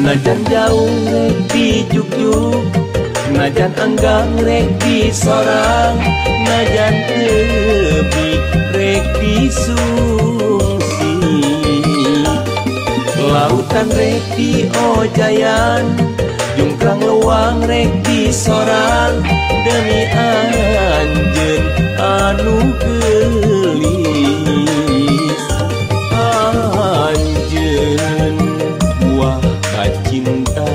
Najan jauh rek dijuk-juk, najan enggang rek disorang, najan tebih rek disungsi. Lautan rek diojayan, jungkrang luang rek disorang, demi anjeun anu gelis. Anjeun buah kacinta,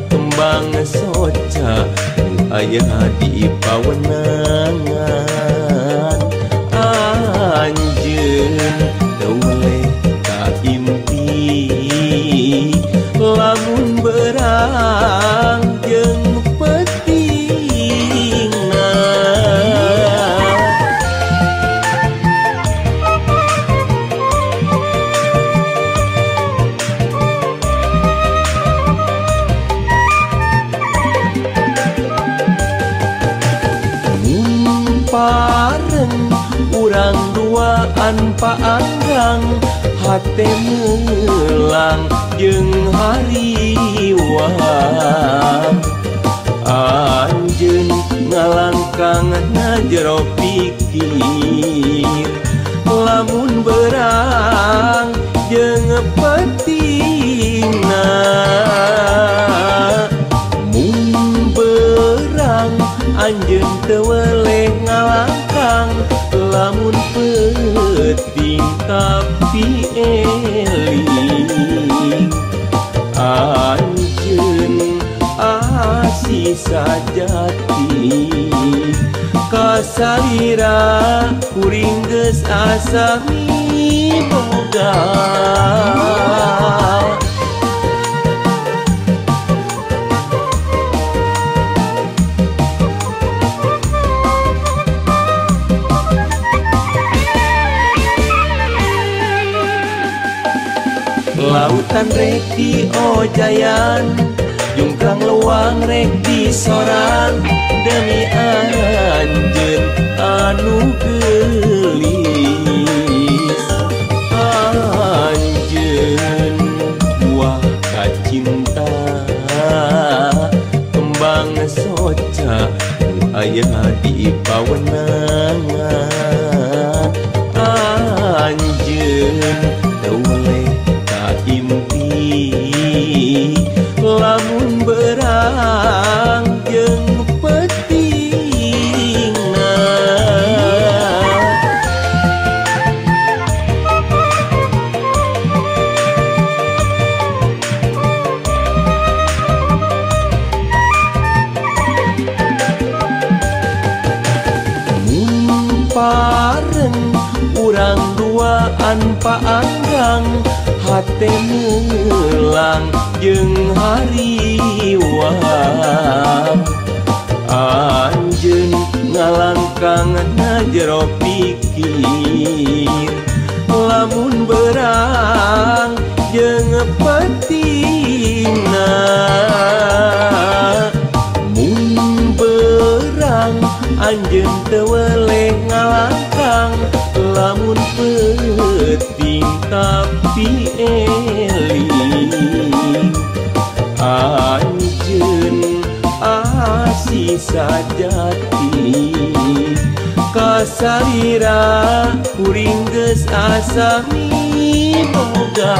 kembang soca aya di pawenangan. Anjeun teweleh ka impi, lamun berang jeung petingna. Pareng urang duaan paanggang, hate melang jeung hariwang. Anjeun ngalangkang na jero pikir, lamun berang jeung petingna. Mun berang anjeun teu weleh ngalangkang, lamun peting tapi eling. Anjeun asih sajati, kasalira kuring geus asami boga. Lautan rek diojayan, jungkrang luang rek disorang, demi anjeun anu gelis. Anjeun buah kacinta, kembang soca aya di pawenangan. Anjeun teweleh impi, lamun berang jeung petingna. Mun pareng urang duaan paanggang, hate melang jeung hariwang. Anjeun ngalangkang na jero pikir, lamun berang jeung petingna. Mun berang anjeun teu weleh ngalangkang, lamun peting tapi eling. Anjeun asih sajati, kasalira kuring geus asami boga.